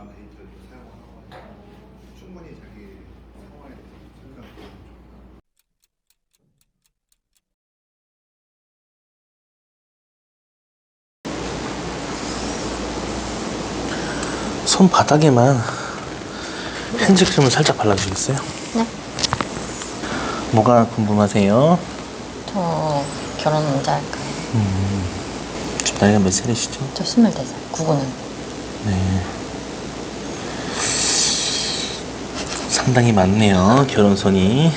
다음 데이터를 사용하고 충분히 자기 상황에 대해서 생각하고 손바닥에만 핸즈크림을 살짝 발라주시겠어요? 네. 뭐가 궁금하세요? 저 결혼 언제 할까요? 지금 나이가 몇 살이시죠? 저 24살, 구구는. 네. 상당히 많네요, 결혼선이.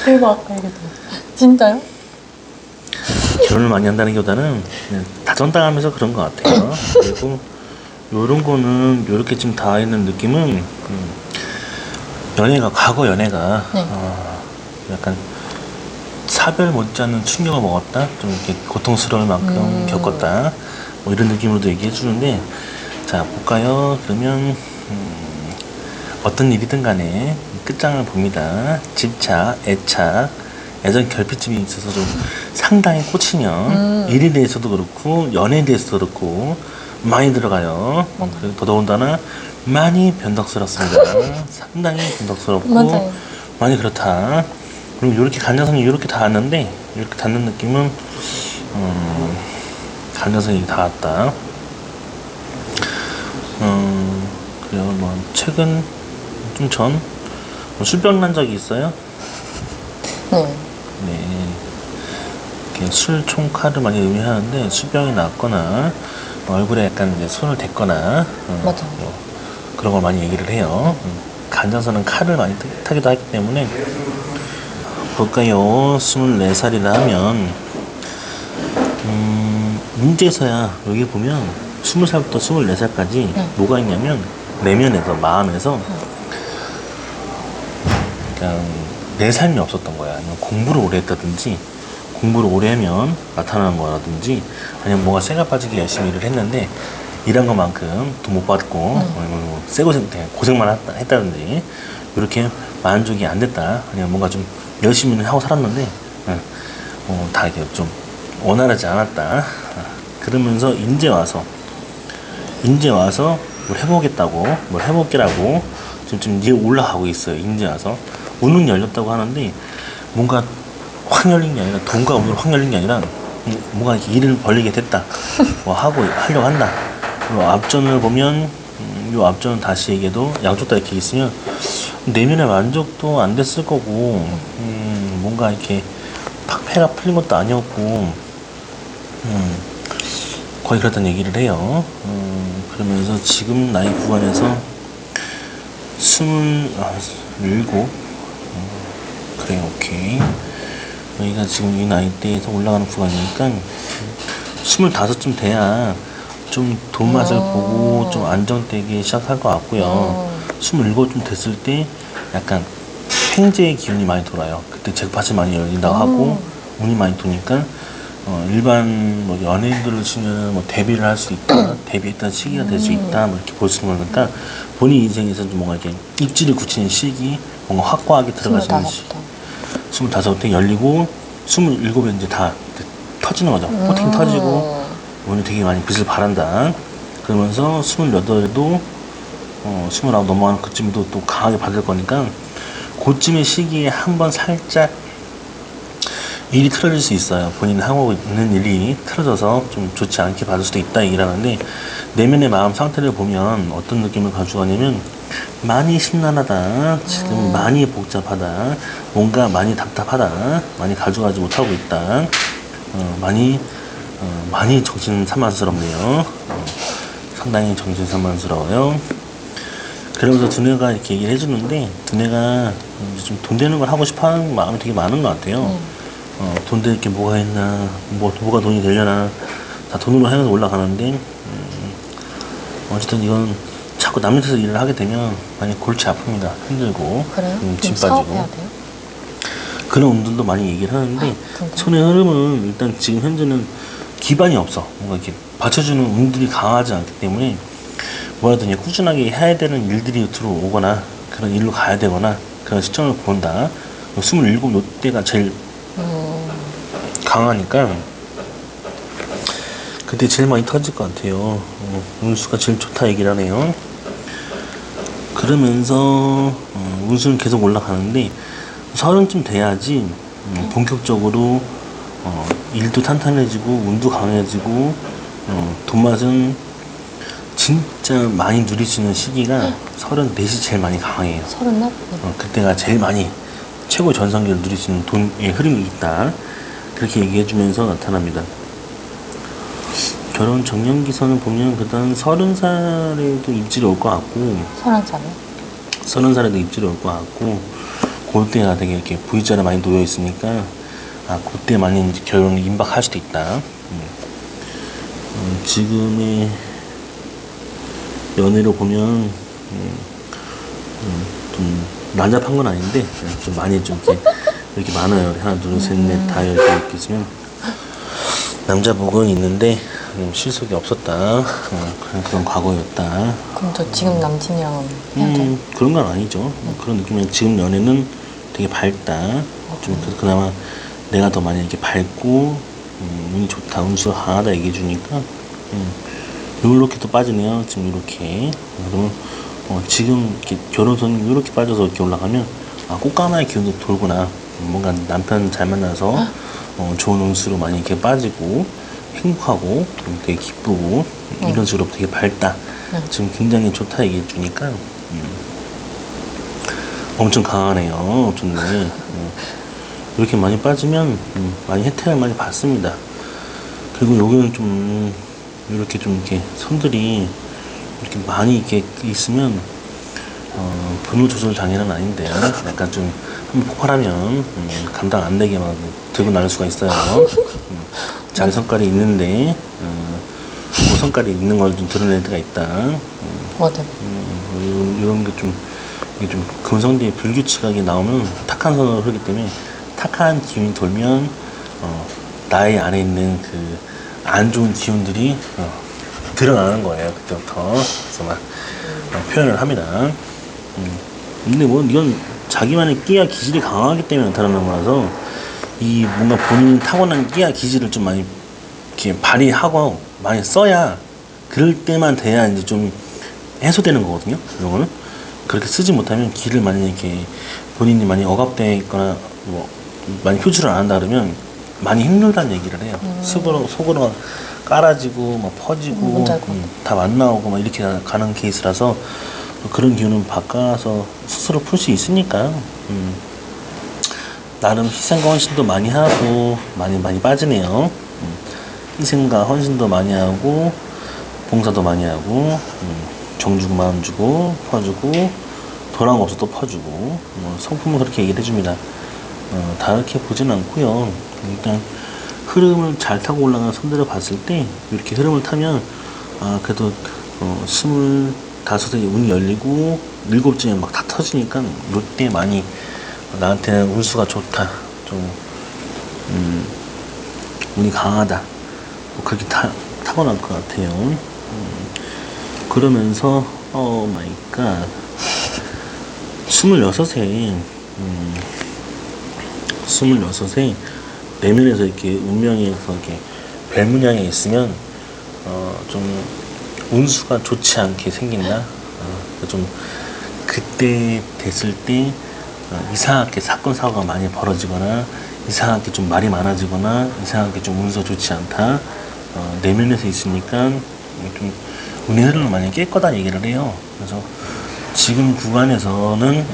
대박, 알겠다. 진짜요? 결혼을 많이 한다는 것보다는 그냥 다정당하면서 그런 것 같아요. 그리고 요런 거는 요렇게 지금 다 있는 느낌은 연애가 과거 연애가 네. 약간 사별 못지않는 충격을 먹었다, 좀 이렇게 고통스러울 만큼 겪었다, 뭐 이런 느낌으로도 얘기해 주는데, 자 볼까요? 그러면 어떤 일이든 간에 끝장을 봅니다. 집착, 애착, 애정 결핍증이 있어서 좀 상당히 꽂히면 일에 대해서도 그렇고 연애에 대해서도 그렇고 많이 들어가요. 그리고 더더군다나 많이 변덕스럽습니다. 상당히 변덕스럽고 맞아요. 많이 그렇다. 그리고 이렇게 간녀선이 이렇게 닿았는데, 이렇게 닿는 느낌은 간녀선이 닿았다. 그래요. 뭐 최근 좀 전 술병 난 적이 있어요? 네. 네. 이렇게 술 총칼을 많이 의미하는데 술병이 났거나 얼굴에 약간 이제 손을 댔거나 맞아. 뭐 그런 걸 많이 얘기를 해요. 간장서는 칼을 많이 타기도 하기 때문에. 볼까요? 24살이라 하면 문제서야 여기 보면 20살부터 24살까지 뭐가 있냐면 내면에서, 마음에서 그냥 내 삶이 없었던 거야. 아니면 공부를 오래 했다든지, 공부를 오래 하면 나타나는 거라든지, 아니면 뭔가 쇠가 빠지게 열심히 일을 했는데 일한 것만큼 돈 못 받고 뭐 고생만 했다든지, 이렇게 만족이 안 됐다, 아니면 뭔가 좀 열심히 하고 살았는데 다 이렇게 좀 원활하지 않았다. 그러면서 이제 와서 뭘 해보겠다고, 뭘 해볼게라고 지금 이제 올라가고 있어요. 이제 와서 운은 열렸다고 하는데, 뭔가 확 열린 게 아니라, 돈과 운으로 확 열린 게 아니라 뭔가 이렇게 일을 벌리게 됐다, 뭐 하려고 한다. 그리고 앞전을 보면 요 앞전은 다시 얘기해도 양쪽 다 이렇게 있으면 내면의 만족도 안 됐을 거고, 뭔가 이렇게 팍 패가 풀린 것도 아니었고, 거의 그렇다는 얘기를 해요. 그러면서 지금 나이 구간에서 27, 그래, 오케이. 여기가 지금 이 나이대에서 올라가는 구간이니까 25쯤 돼야 좀 돈 맛을 보고 좀 안정되기 시작할 것 같고요. 27쯤 됐을 때 약간 횡재의 기운이 많이 돌아요. 그때 잭팟이 많이 열린다고 하고 운이 많이 도니까 일반 뭐 연예인들을 치면 뭐 데뷔를 할 수 있다, 데뷔했던 시기가 될 수 있다, 뭐 이렇게 볼 수 있는 거니까 본인 인생에서 좀 뭔가 이렇게 입지를 굳히는 시기, 뭔가 확고하게 들어가시는 시기. 25때 열리고 27에 이제 다 터지는 거죠. 포팅 터지고 오늘 되게 많이 빛을 발한다. 그러면서 28에도 29 넘어가는 그쯤도 또 강하게 받을 거니까, 그쯤의 시기에 한번 살짝 일이 틀어질 수 있어요. 본인이 하고 있는 일이 틀어져서 좀 좋지 않게 받을 수도 있다 얘기를 하는데, 내면의 마음 상태를 보면 어떤 느낌을 가져가냐면, 많이 심란하다, 지금 많이 복잡하다, 뭔가 많이 답답하다, 많이 가져가지 못하고 있다, 많이 정신산만스럽네요. 상당히 정신산만스러워요. 그러면서 두뇌가 이렇게 얘기를 해주는데, 두뇌가 좀 돈 되는 걸 하고 싶어 하는 마음이 되게 많은 것 같아요. 돈 될 게 뭐가 있나, 뭐가 돈이 되려나, 다 돈으로 향해서 올라가는데, 어쨌든 이건 자꾸 남 밑에서 일을 하게 되면 많이 골치 아픕니다. 힘들고, 그래요? 짐 사업해야 빠지고. 돼요? 그런 운들도 많이 얘기를 하는데, 손의 흐름은 일단 지금 현재는 기반이 없어. 뭔가 이렇게 받쳐주는 운들이 강하지 않기 때문에, 뭐라든 꾸준하게 해야 되는 일들이 들어오거나, 그런 일로 가야 되거나, 그런 시점을 본다. 27 요때가 제일 강하니까, 그때 제일 많이 터질 것 같아요. 운수가 제일 좋다 얘기를 하네요. 그러면서 운수는 계속 올라가는데 30쯤 돼야지 본격적으로 일도 탄탄해지고 운도 강해지고 돈맛은 진짜 많이 누릴 수 있는 시기가 34이 제일 많이 강해요. 34? 그때가 제일 많이 최고의 전성기를 누릴 수 있는 돈의 흐름이 있다. 그렇게 얘기해주면서 나타납니다. 결혼 정년기선을 보면 그다음 30살에도 입질이 올 것 같고 30살이요? 30살에도 입질이 올 것 같고 그때가 되게 이렇게 V자를 많이 놓여 있으니까 그때 많이 이제 결혼을 임박할 수도 있다. 지금의 연애로 보면 좀 난잡한 건 아닌데 좀 많이 좀 이렇게 많아요. 하나 둘 셋 넷 다 이렇게 있으면 남자복은 있는데 실속이 없었다. 그런 과거였다. 그럼 저 지금 남친이랑 헤어져요? 그런 건 아니죠. 그런 느낌이면 지금 연애는 되게 밝다. 좀 그나마 내가 더 많이 이렇게 밝고 운이 좋다, 운수가 강하다 얘기해 주니까 요렇게 또 빠지네요. 지금 이렇게. 그러면 지금 이렇게 결혼선이 이렇게 빠져서 이렇게 올라가면 꽃가마의 기운도 돌구나. 뭔가 남편 잘 만나서 좋은 운수로 많이 이렇게 빠지고 행복하고 되게 기쁘고 이런 식으로 되게 밝다. 지금 굉장히 좋다 얘기해 주니까 엄청 강하네요. 좋네. 이렇게 많이 빠지면 많이 혜택을 많이 받습니다. 그리고 여기는 좀 이렇게 좀 이렇게 선들이 이렇게 많이 이렇게 있으면 분노 조절 장애는 아닌데요. 약간 좀 한번 폭발하면 감당 안 되게 막 들고 나올 수가 있어요. 자기 성깔이 있는데 그 성깔이 있는 걸 좀 드러낼 때가 있다. 맞아. 이런 게 좀 이게 좀 금성대의 불규칙하게 나오면 탁한 선으로 흐르기 때문에 탁한 기운이 돌면 나의 안에 있는 그 안 좋은 기운들이 드러나는 거예요. 그때부터. 그래서 막 표현을 합니다. 근데 뭐 이건 자기만의 끼와 기질이 강하기 때문에 나타나는 거라서 이 뭔가 본인이 타고난 끼와 기질을 좀 많이 이렇게 발휘하고 많이 써야 그럴 때만 돼야 이제 좀 해소되는 거거든요. 이거는 그렇게 쓰지 못하면 기를 많이 이렇게 본인이 많이 억압돼 있거나 뭐 많이 표출을 안 한다 그러면 많이 힘들다는 얘기를 해요. 속으로 깔아지고 막 퍼지고 다 만나오고 막 이렇게 가는 케이스라서 그런 기운은 바꿔서 스스로 풀 수 있으니까 나름 희생과 헌신도 많이 하고 많이 빠지네요. 희생과 헌신도 많이 하고 봉사도 많이 하고 정 주고 마음 주고 퍼주고 도랑 없어 또 퍼주고 성품은 그렇게 얘기를 해줍니다. 다르게 보진 않고요. 일단 흐름을 잘 타고 올라가는 선들을 봤을 때 이렇게 흐름을 타면 그래도 25에 운이 열리고 7쯤에 막 다 터지니까 이때 많이 나한테는 운수가 좋다, 좀 운이 강하다, 뭐 그렇게 타고날 것 같아요. 그러면서 마이 갓 26에 내면에서 이렇게 운명에서 이렇게 별문양에 있으면 좀 운수가 좋지 않게 생긴다. 좀 그때 됐을 때 이상하게 사건 사고가 많이 벌어지거나 이상하게 좀 말이 많아지거나 이상하게 좀 운수가 좋지 않다. 내면에서 있으니까 좀 운의 흐름을 많이 깰 거다 얘기를 해요. 그래서 지금 구간에서는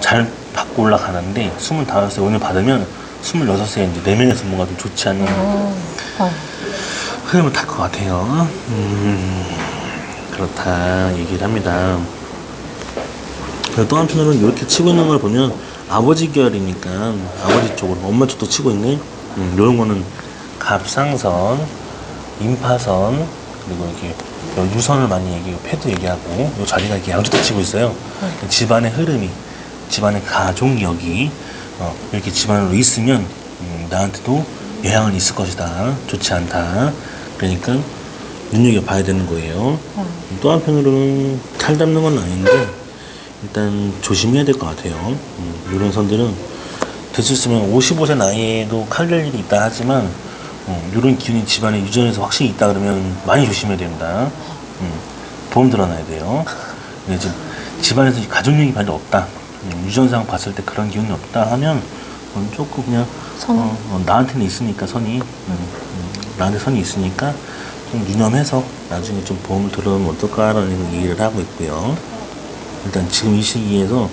잘 받고 올라가는데 25세 운을 받으면 26세에 이제 내면에서 뭔가 좀 좋지 않은 흐름을 탈 것 같아요. 그렇다 얘기를 합니다. 또 한편으로는 이렇게 치고 있는 걸 보면 아버지 계열이니까 아버지 쪽으로 엄마 쪽도 치고 있네. 이런 거는 갑상선, 임파선, 그리고 이렇게 유선을 많이 얘기하고 패드 얘기하고 이 자리가 이렇게 양쪽 다 치고 있어요. 집안의 흐름이, 집안의 가족력이 이렇게 집안으로 있으면 나한테도 영향은 있을 것이다. 좋지 않다. 그러니까 눈여겨봐야 되는 거예요. 또 한편으로는 칼 잡는 건 아닌데 일단 조심해야 될 것 같아요. 이런 선들은 됐을 으면 55세 나이에도 칼 될 일이 있다 하지만 이런 기운이 집안에 유전에서 확실히 있다 그러면 많이 조심해야 됩니다. 보험 들어놔야 돼요. 근데 지금 집안에서 가족력이 별로 없다. 유전상 봤을 때 그런 기운이 없다 하면 조금 그냥 나한테는 있으니까 선이 나한테 선이 있으니까 좀 유념해서 나중에 좀 보험을 들어오면 어떨까라는 얘기를 하고 있고요. 일단 지금 이 시기에서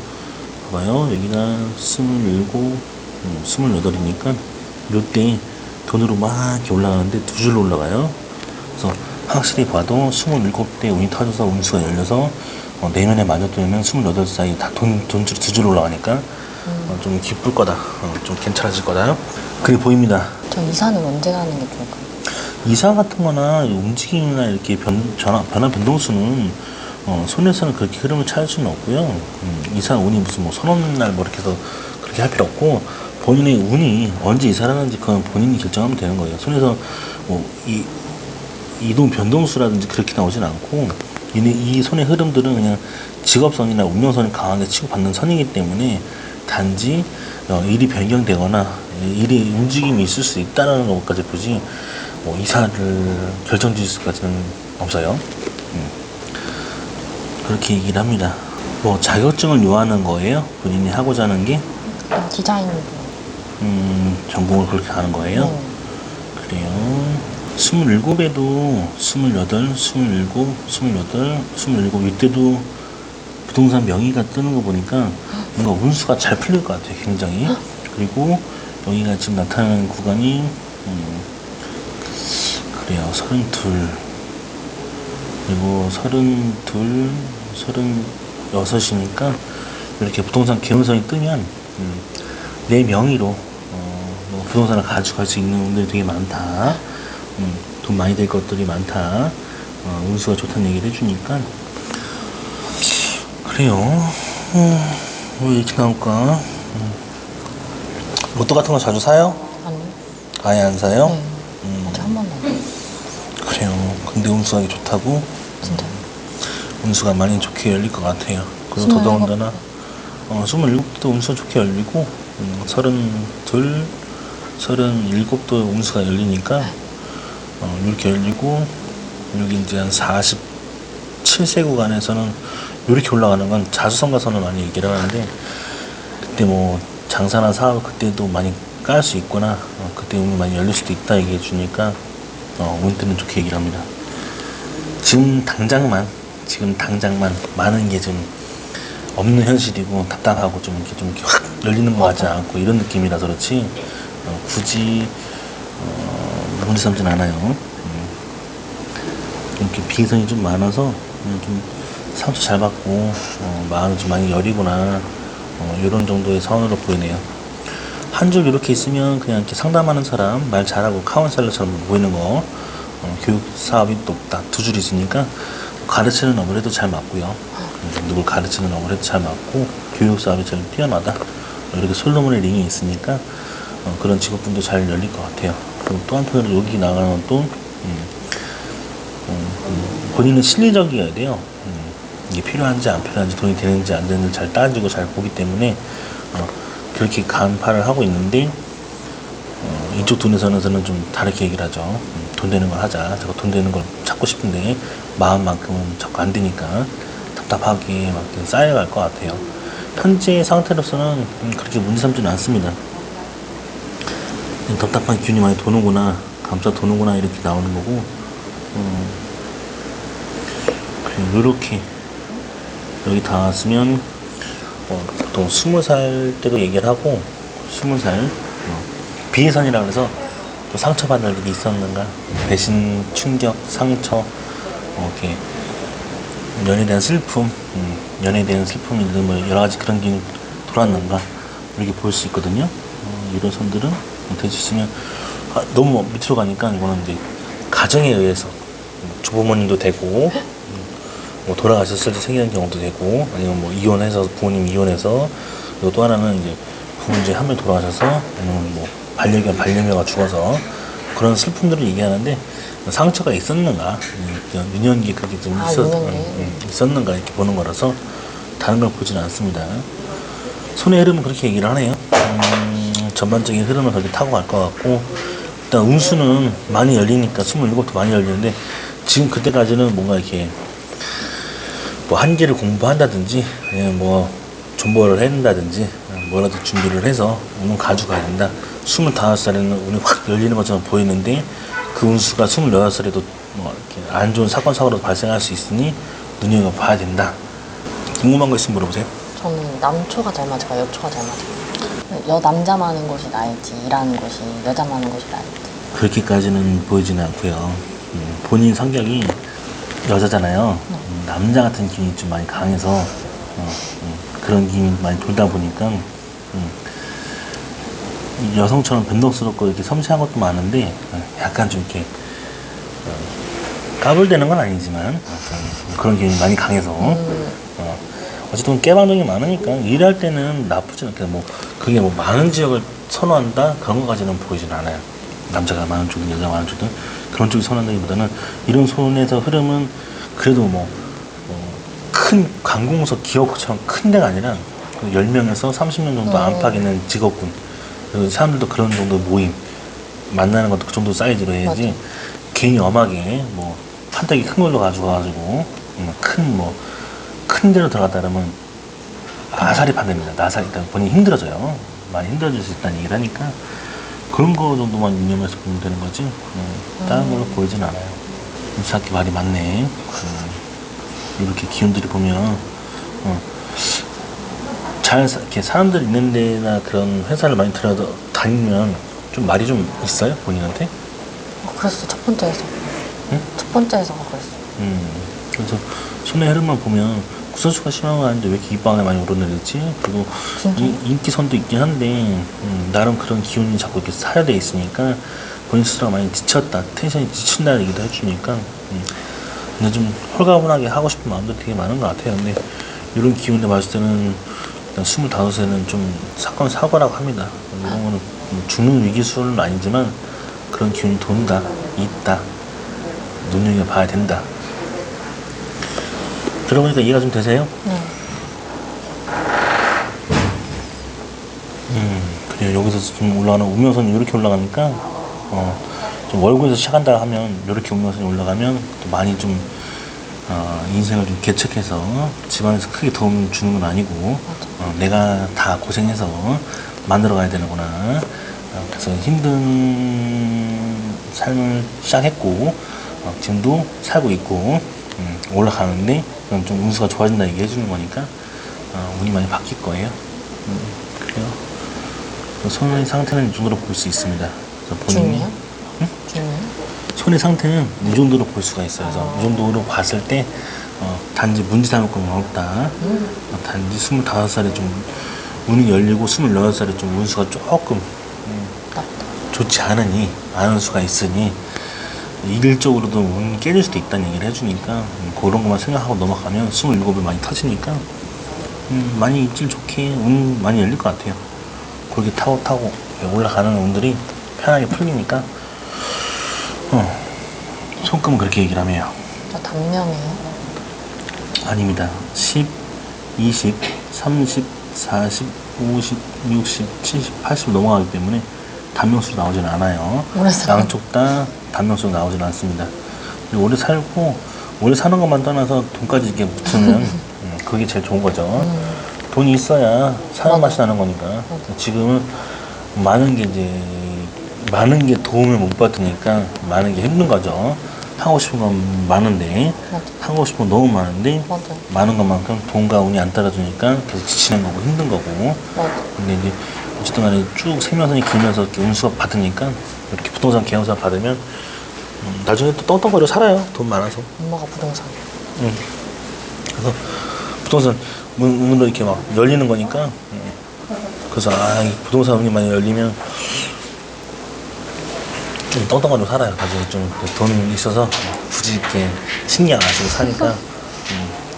봐봐요. 여기가 27, 28이니까 이때 돈으로 막 이렇게 올라가는데 두 줄로 올라가요. 그래서 확실히 봐도 27대 운이 터져서 운수가 열려서 내년에 맞아두면 28 사이 다 돈줄 두 줄 올라가니까 좀 기쁠 거다. 좀 괜찮아질 거다. 그게 보입니다. 저 이사는 언제 가는 게 좋을까요? 이사 같은 거나 움직임이나 이렇게 변화 변동수는 손에서는 그렇게 흐름을 찾을 수는 없고요. 이사 운이 무슨 뭐 선 없는 날 뭐 이렇게 해서 그렇게 할 필요 없고 본인의 운이 언제 이사를 하는지 그건 본인이 결정하면 되는 거예요. 손에서 뭐 이동 변동수라든지 그렇게 나오진 않고 이 손의 흐름들은 그냥 직업선이나 운명선이 강하게 치고받는 선이기 때문에 단지 일이 변경되거나 일이 움직임이 있을 수 있다는 것까지 보지 뭐 이사를 결정지을 수까지는 없어요. 그렇게 얘기를 합니다. 뭐 자격증을 요하는 거예요? 본인이 하고자 하는 게? 디자인. 전공을 그렇게 하는 거예요? 그래요. 27에도 28, 27, 28, 27 이때도 부동산 명의가 뜨는 거 보니까 뭔가 운수가 잘 풀릴 것 같아요. 굉장히. 그리고 여기가 지금 나타나는 구간이 그래요. 32 그리고 32, 36이니까 이렇게 부동산 개운성이 뜨면 내 명의로 뭐 부동산을 가져갈 수 있는 분들이 되게 많다. 돈 많이 될 것들이 많다. 운수가 좋다는 얘기를 해주니까 그래요. 왜 이렇게 나올까? 로또 같은 거 자주 사요? 아니요. 아예 안 사요? 네. 아직 한 번도 안 해요. 그래요. 근데 운수가 좋다고? 진짜요? 운수가 많이 좋게 열릴 것 같아요. 그리고 더더군다나 27도 운수가 좋게 열리고 32, 37도 운수가 열리니까 이렇게 열리고 여기 이제 한 47세 구간에서는 이렇게 올라가는 건 자수성가선을 많이 얘기를 하는데 그때 뭐 장사나 사업 그때도 많이 깔 수 있거나 그때 운이 많이 열릴 수도 있다 얘기해 주니까 운 때는 좋게 얘기를 합니다. 지금 당장만 많은 게 좀 없는 현실이고 답답하고 좀 이렇게 확 열리는 것 같지 않고 이런 느낌이라서 그렇지 굳이 문제 삼진 않아요. 이렇게 비선이 좀 많아서 좀 상처 잘 받고 마음이 좀 많이 여리구나 이런 정도의 사원으로 보이네요. 한 줄 이렇게 있으면 그냥 이렇게 상담하는 사람 말 잘하고 카운셀러처럼 보이는 거 교육 사업이 또 딱 두 줄 있으니까 가르치는 업을 해도 잘 맞고요. 누굴 가르치는 업을 해도 잘 맞고 교육 사업이 제일 뛰어나다 이렇게 솔로몬의 링이 있으니까 그런 직업분도 잘 열릴 것 같아요. 그리고 또 한편으로 여기 나가는 또 본인은 실리적이어야 돼요. 이게 필요한지 안 필요한지 돈이 되는지 안 되는지 잘 따지고 잘 보기 때문에 그렇게 간파를 하고 있는데 이쪽 돈에서는 좀 다르게 얘기를 하죠. 돈 되는 걸 하자. 자꾸 돈 되는 걸 찾고 싶은데 마음만큼은 자꾸 안 되니까 답답하게 막 쌓여갈 것 같아요. 현재 상태로서는 그렇게 문제 삼지는 않습니다. 답답한 기운이 많이 도는구나, 감싸 도는구나 이렇게 나오는 거고 그래, 요렇게 여기 다 왔으면 보통 20살 때도 얘기를 하고 20살 비해선이라 그래서 또 상처받을 일이 있었는가 배신, 충격, 상처 이렇게 연애에 대한 슬픔 연애에 대한 슬픔이든 뭐 여러가지 그런 게 돌았는가 이렇게 볼 수 있거든요. 이런 선들은 될 수 있으면 너무 밑으로 가니까 이거는 이제 가정에 의해서 조부모님도 되고 뭐 돌아가셨을 때 생기는 경우도 되고 아니면 뭐 이혼해서 부모님 이혼해서 그리고 또 하나는 이제 부모 중에 한 명 돌아가셔서 아니면 뭐 반려묘가 죽어서 그런 슬픔들을 얘기하는데 상처가 있었는가 유년기에 그게 좀 있었는가 이렇게 보는 거라서 다른 걸 보지는 않습니다. 손의 흐름은 그렇게 얘기를 하네요. 전반적인 흐름을 그렇게 타고 갈 것 같고 일단 일단 운수는 많이 열리니까 27도 많이 열리는데 지금 그때까지는 뭔가 이렇게 뭐 한계를 공부한다든지 아니면 뭐 존버를 해낸다든지 뭐라도 준비를 해서 운을 가져가야 된다. 25살에는 운이 확 열리는 것처럼 보이는데 그 운수가 26살에도 뭐 이렇게 안 좋은 사건 사고로 발생할 수 있으니 눈여겨봐야 된다. 궁금한 거 있으면 물어보세요. 저는 남초가 잘 맞을까 여초가 잘 맞을까? 남자 많은 곳이 나을지 일하는 곳이 여자 많은 곳이 나을지. 그렇게까지는 보이지는 않고요. 본인 성격이 여자잖아요. 남자 같은 기운이 좀 많이 강해서 그런 기운이 많이 돌다 보니까 여성처럼 변덕스럽고 이렇게 섬세한 것도 많은데 약간 좀 이렇게 까불대는 건 아니지만 그런 기운이 많이 강해서 어쨌든 깨방정이 많으니까 일할 때는 나쁘지 않게 뭐 그게 뭐 많은 지역을 선호한다 그런 것까지는 보이진 않아요. 남자가 많은 쪽이든 여자가 많은 쪽이든 그런 쪽이 선호한다기보다는 이런 손에서 흐름은 그래도 뭐 큰 관공서 기업처럼 큰 데가 아니라 10명에서 30명 정도 안팎 있는 직업군 그리고 사람들도 그런 정도 모임 만나는 것도 그 정도 사이즈로 해야지 맞아. 괜히 엄하게 뭐 판때기 큰 걸로 가지고 큰 데로 들어갔다 그러면 아사리 판됩니다. 나사리 일단 본인이 힘들어져요. 많이 힘들어질 수 있다는 얘기를 하니까 그런 거 정도만 유념해서 보면 되는 거지 다른 걸로 보이진 않아요. 이삭기 말이 많네. 이렇게 기운들이 보면 잘 이렇게 사람들 있는 데나 그런 회사를 많이 다니면 좀 말이 좀 있어요 본인한테? 그랬어 첫 번째에서. 응? 첫 번째에서가 그랬어. 그래서 손의 흐름만 보면 구설수가 심한 건 아닌데 왜 이렇게 입방에 많이 오르내리지? 그리고 인기선도 있긴 한데 나름 그런 기운이 자꾸 이렇게 사여돼 있으니까 본인 스스로가 많이 지쳤다 텐션이 지친다는 얘기도 해주니까 근데 좀 홀가분하게 하고 싶은 마음도 되게 많은 것 같아요. 근데 이런 기운에 봤을 때는 일단 25세는 좀 사건 사고라고 합니다. 이런 거는 뭐 죽는 위기 수준은 아니지만 그런 기운이 돈다 있다 눈여겨봐야 된다. 들어보니까 이해가 좀 되세요? 네. 그래요. 여기서 좀 올라가는 우명선이 이렇게 올라가니까 좀 월급에서 시작한다 하면 이렇게 우명선이 올라가면 또 많이 좀 인생을 좀 개척해서 집안에서 크게 도움 주는 건 아니고 내가 다 고생해서 만들어 가야 되는구나. 그래서 힘든 삶을 시작했고 지금도 살고 있고 올라가는데 그럼 좀 운수가 좋아진다 얘기 해주는 거니까 운이 많이 바뀔 거예요. 그래요. 손의 상태는 이 정도로 볼 수 있습니다. 그래서 본인이 중이요? 응? 중이요? 손의 상태는 이 정도로 볼 수가 있어요. 그래서 이 정도로 봤을 때 단지 문제 삼을 건 없다. 단지 25살에 좀 운이 열리고 26살에 좀 운수가 조금 좋지 않으니 많은 수가 있으니 일적으로도 운 깨질 수도 있다는 얘기를 해주니까 그런 것만 생각하고 넘어가면 27이 많이 터지니까 많이 입질 좋게 운 많이 열릴 것 같아요. 그렇게 타고 올라가는 운들이 편하게 풀리니까 손금은 그렇게 얘기를 하네요. 저 단명이에요? 아닙니다. 10, 20, 30, 40, 50, 60, 70, 80 넘어가기 때문에 단명수로 나오지는 않아요. 오래 살아요? 양쪽 다 단명수로 나오지는 않습니다. 그리고 오래 살고 오래 사는 것만 떠나서 돈까지 이렇게 붙으면 그게 제일 좋은 거죠. 돈이 있어야 사는 맛이 나는 거니까. 지금은 많은 게 도움을 못 받으니까 많은 게 힘든 거죠. 하고 싶은 건 많은데 하고 싶은 건 너무 많은데 맞아요. 많은 것만큼 돈과 운이 안 따라주니까 계속 지치는 거고 힘든 거고. 맞아. 근데 이제 어쨌든 간에 쭉 생명선이 길면서 이렇게 운수가 받으니까 이렇게 부동산 계약서 받으면 나중에 또 떵떵거려 살아요. 돈 많아서. 엄마가 부동산. 그래서 부동산 문으로 이렇게 막 열리는 거니까 그래서 이 부동산 운이 많이 열리면 좀 떵떵거리고 살아요. 나중에 좀 돈 있어서 굳이 이렇게 신경 안 쓰고 사니까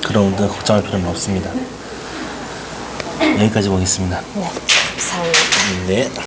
그런 운들 걱정할 필요는 없습니다. 여기까지 보겠습니다. 네. 감사합니다. 네.